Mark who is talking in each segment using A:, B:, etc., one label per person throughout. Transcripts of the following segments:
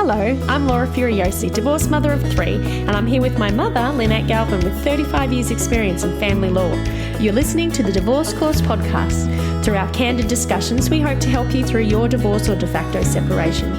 A: Hello, I'm Laura Furiosi, divorced mother of 3, and I'm here with my mother, Lynette Galvin, with 35 years' experience in family law. You're listening to the Divorce Course podcast. Through our candid discussions, we hope to help you through your divorce or de facto separation.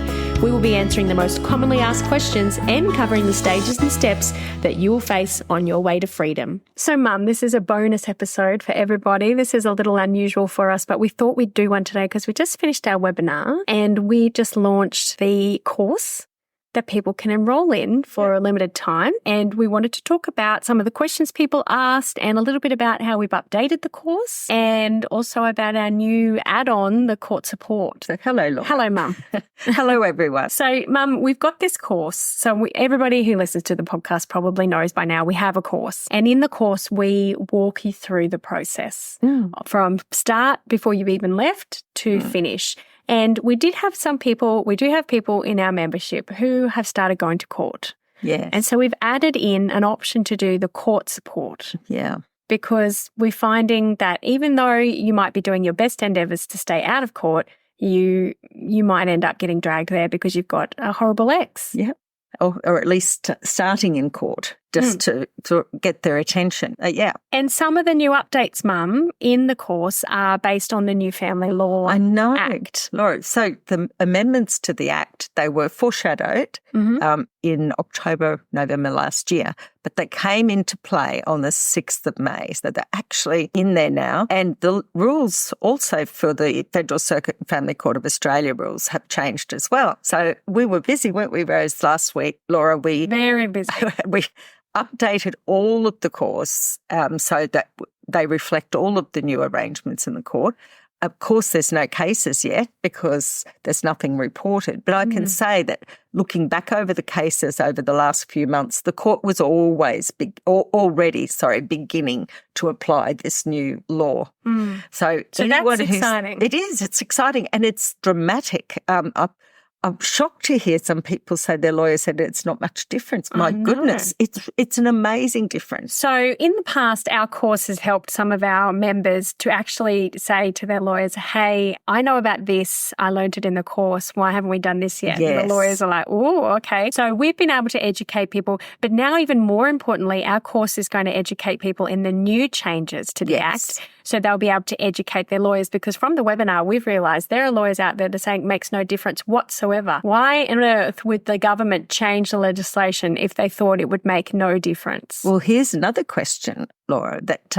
A: We will be answering the most commonly asked questions and covering the stages and steps that you will face on your way to freedom. So, Mum, this is a bonus episode for everybody. This is a little unusual for us, but we thought we'd do one today because we just finished our webinar and we just launched the course that people can enroll in for a limited time. And we wanted to talk about some of the questions people asked and a little bit about how we've updated the course and also about our new add-on, the court support.
B: Hello, Laura.
A: Hello, Mum.
B: Hello, everyone.
A: So, Mum, we've got this course. So everybody who listens to the podcast probably knows by now we have a course. And in the course, we walk you through the process from start before you've even left to finish. And we do have people in our membership who have started going to court.
B: Yes.
A: And so we've added in an option to do the court support.
B: Yeah.
A: Because we're finding that even though you might be doing your best endeavours to stay out of court, you might end up getting dragged there because you've got a horrible ex.
B: Yeah. Or at least starting in court just to get their attention. Yeah.
A: And some of the new updates, Mum, in the course are based on the new Family Law Act.
B: Laura, so the amendments to the Act, they were foreshadowed in October, November last year, but they came into play on the 6th of May. So they're actually in there now. And the rules also for the Federal Circuit and Family Court of Australia rules have changed as well. So we were busy, weren't we, Rose, last week? Laura,
A: Very busy.
B: We updated all of the course so that they reflect all of the new arrangements in the court. Of course, there's no cases yet because there's nothing reported. But I can say that looking back over the cases over the last few months, the court was already beginning to apply this new law. So
A: that's exciting.
B: It is. It's exciting and it's dramatic. I'm shocked to hear some people say their lawyer said it's not much difference. My goodness, it's an amazing difference.
A: So in the past, our course has helped some of our members to actually say to their lawyers, hey, I know about this. I learned it in the course. Why haven't we done this yet?
B: Yes.
A: And the lawyers are like, oh, okay. So we've been able to educate people. But now even more importantly, our course is going to educate people in the new changes to the Act. So they'll be able to educate their lawyers because from the webinar, we've realised there are lawyers out there that are saying it makes no difference whatsoever. Why on earth would the government change the legislation if they thought it would make no difference?
B: Well, here's another question, Laura, that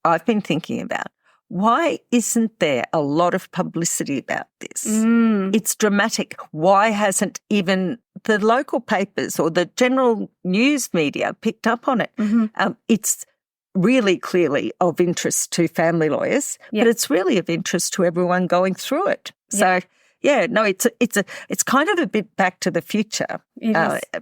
B: I've been thinking about. Why isn't there a lot of publicity about this? It's dramatic. Why hasn't even the local papers or the general news media picked up on it? It's really clearly of interest to family lawyers, but it's really of interest to everyone going through it. So, it's kind of a bit back to the future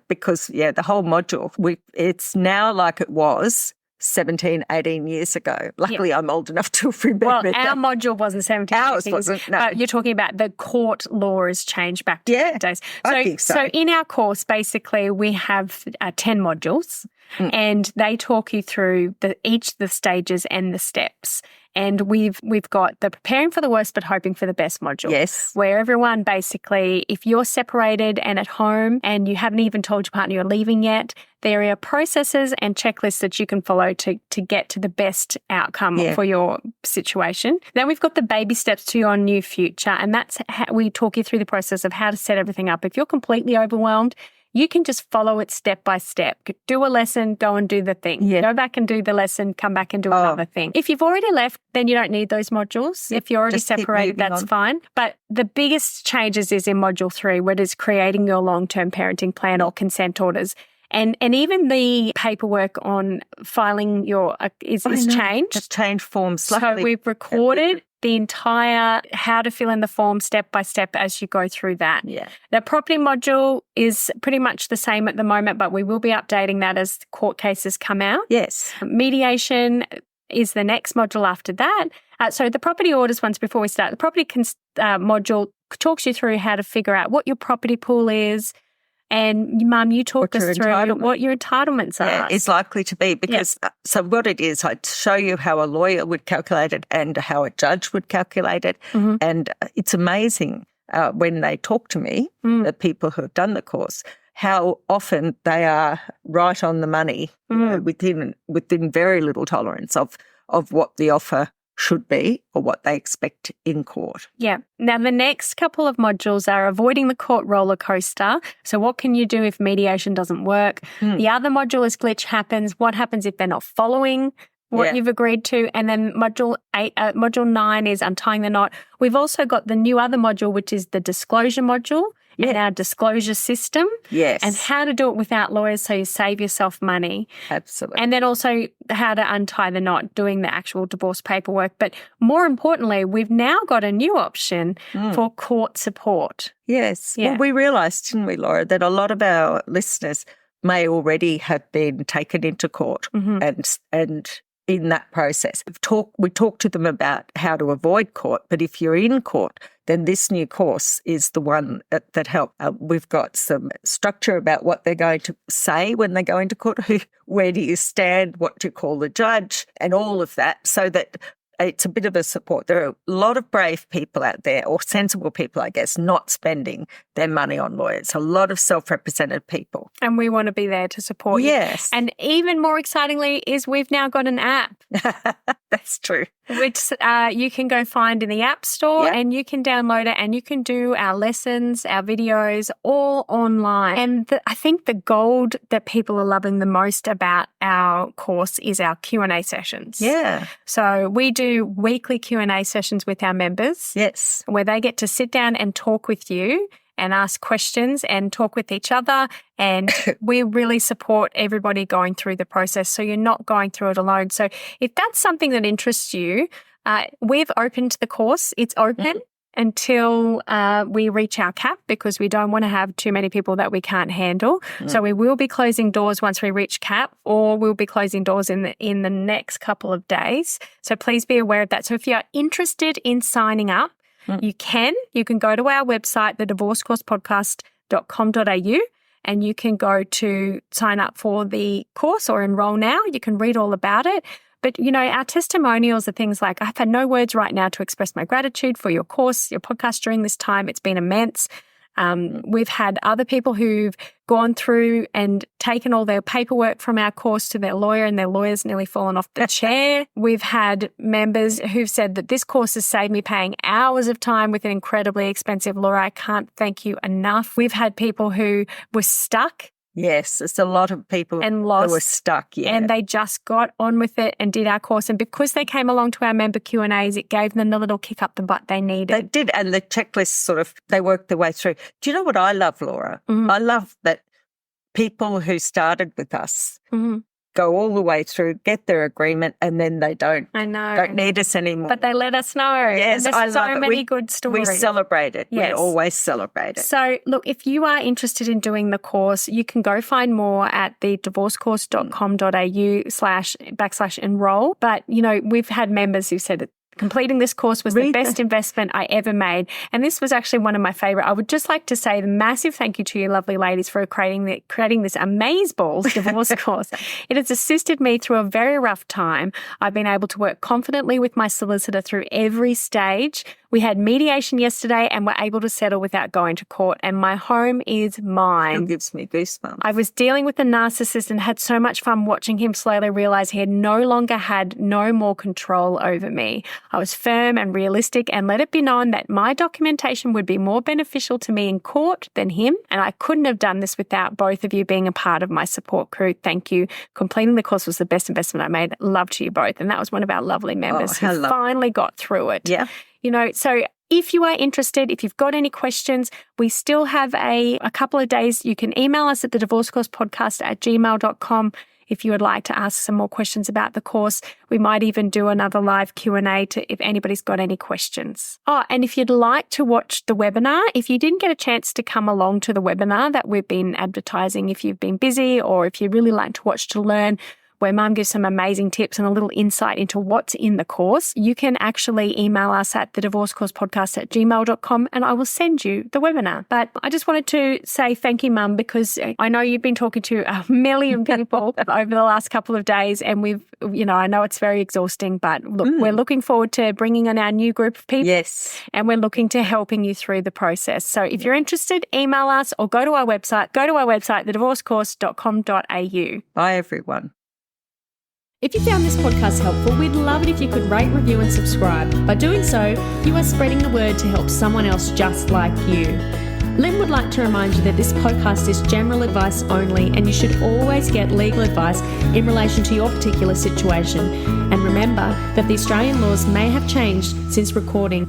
B: because, the whole module, it's now like it was 17, 18 years ago. Luckily, I'm old enough to remember that.
A: Our module wasn't 17
B: Ours wasn't, no.
A: But you're talking about the court law has changed back to the days.
B: I think so.
A: So in our course, basically, we have 10 modules and they talk you through each of the stages and the steps. And we've got the preparing for the worst but hoping for the best module.
B: Yes.
A: Where everyone basically, if you're separated and at home and you haven't even told your partner you're leaving yet, there are processes and checklists that you can follow to get to the best outcome for your situation. Then we've got the baby steps to your new future, and that's how we talk you through the process of how to set everything up. If you're completely overwhelmed, you can just follow it step by step. Do a lesson, go and do the thing. Go back and do the lesson, come back and do another thing. If you've already left, then you don't need those modules. If you're already separated, that's fine. But the biggest changes is in Module 3, where it is creating your long-term parenting plan or consent orders. And even the paperwork on filing your is changed.
B: It's changed forms.
A: So we've recorded the entire how to fill in the form step by step as you go through that. The property module is pretty much the same at the moment, but we will be updating that as court cases come out.
B: Yes.
A: Mediation is the next module after that. So the property orders ones before we start. The property module talks you through how to figure out what your property pool is. And, Mum, you talk us through what your entitlements are.
B: Yeah, it's likely to be because, so what it is, I'd show you how a lawyer would calculate it and how a judge would calculate it. And it's amazing when they talk to me, the people who have done the course, how often they are right on the money, you know, within very little tolerance of what the offer should be or what they expect in court.
A: Yeah. Now, the next couple of modules are avoiding the court roller coaster. So what can you do if mediation doesn't work? The other module is glitch happens. What happens if they're not following what you've agreed to? And then module 9 is untying the knot. We've also got the new other module, which is the disclosure module. And our disclosure system.
B: Yes.
A: And how to do it without lawyers so you save yourself money.
B: Absolutely.
A: And then also how to untie the knot, doing the actual divorce paperwork. But more importantly, we've now got a new option for court support.
B: Yes.
A: Yeah.
B: Well, we realised, didn't we, Laura, that a lot of our listeners may already have been taken into court and in that process. We talked to them about how to avoid court, but if you're in court, then this new course is the one that helps. We've got some structure about what they're going to say when they go into court, where do you stand, what do you call the judge, and all of that, so that it's a bit of a support. There are a lot of brave people out there, or sensible people, I guess, not spending their money on lawyers. A lot of self-represented people.
A: And we want to be there to support you.
B: Yes.
A: And even more excitingly is we've now got an app.
B: That's true.
A: Which you can go find in the App Store and you can download it and you can do our lessons, our videos, all online. And I think the gold that people are loving the most about our course is our Q&A sessions.
B: Yeah.
A: So we do weekly Q&A sessions with our members.
B: Yes.
A: Where they get to sit down and talk with you and ask questions and talk with each other. And we really support everybody going through the process, so you're not going through it alone. So if that's something that interests you, we've opened the course. It's open until we reach our cap, because we don't want to have too many people that we can't handle. So we will be closing doors once we reach cap, or we'll be closing doors in the next couple of days. So please be aware of that. So if you're interested in signing up, you can go to our website, thedivorcecoursepodcast.com.au, and you can go to sign up for the course or enroll now. You can read all about it. But, you know, our testimonials are things like, I've had no words right now to express my gratitude for your course, your podcast during this time. It's been immense. We've had other people who've gone through and taken all their paperwork from our course to their lawyer, and their lawyer's nearly fallen off the chair. We've had members who've said that this course has saved me paying hours of time with an incredibly expensive lawyer. I can't thank you enough. We've had people who were stuck.
B: Yes, it's a lot of people
A: and lost,
B: who were stuck,
A: and they just got on with it and did our course. And because they came along to our member Q&As, it gave them the little kick up the butt they needed.
B: They did, and the checklist they worked their way through. Do you know what I love, Laura? I love that people who started with us go all the way through, get their agreement, and then they don't need us anymore.
A: But they let us know.
B: Yes,
A: and there's
B: I love
A: so many good stories.
B: We celebrate it.
A: Yes.
B: We always celebrate it.
A: So, look, if you are interested in doing the course, you can go find more at thedivorcecourse.com.au/enroll. But, you know, we've had members who said that completing this course was the best investment I ever made. And this was actually one of my favourite. I would just like to say a massive thank you to you lovely ladies for creating this amazeballs divorce course. It has assisted me through a very rough time. I've been able to work confidently with my solicitor through every stage. We had mediation yesterday and were able to settle without going to court, and my home is mine.
B: It gives me goosebumps.
A: I was dealing with a narcissist and had so much fun watching him slowly realise he had no more control over me. I was firm and realistic and let it be known that my documentation would be more beneficial to me in court than him, and I couldn't have done this without both of you being a part of my support crew. Thank you. Completing the course was the best investment I made. Love to you both. And that was one of our lovely members who finally got through it.
B: Yeah.
A: You know, so if you are interested, if you've got any questions, we still have a couple of days. You can email us at thedivorcecoursepodcast@gmail.com if you would like to ask some more questions about the course. We might even do another live Q&A if anybody's got any questions. Oh, and if you'd like to watch the webinar, if you didn't get a chance to come along to the webinar that we've been advertising, if you've been busy or if you really like to watch to learn,
C: where Mum gives some amazing tips and a little insight into what's in the course, you can actually email us at thedivorcecourspodcast@gmail.com and I will send you the webinar. But I just wanted to say thank you, Mum, because I know you've been talking to a million people over the last couple of days, and I know it's very exhausting, but look, we're looking forward to bringing on our new group of people.
B: Yes.
C: And we're looking to helping you through the process. So if you're interested, email us or go to our website, thedivorcecourse.com.au.
B: Bye, everyone.
A: If you found this podcast helpful, we'd love it if you could rate, review and subscribe. By doing so, you are spreading the word to help someone else just like you. Lynn would like to remind you that this podcast is general advice only, and you should always get legal advice in relation to your particular situation. And remember that the Australian laws may have changed since recording.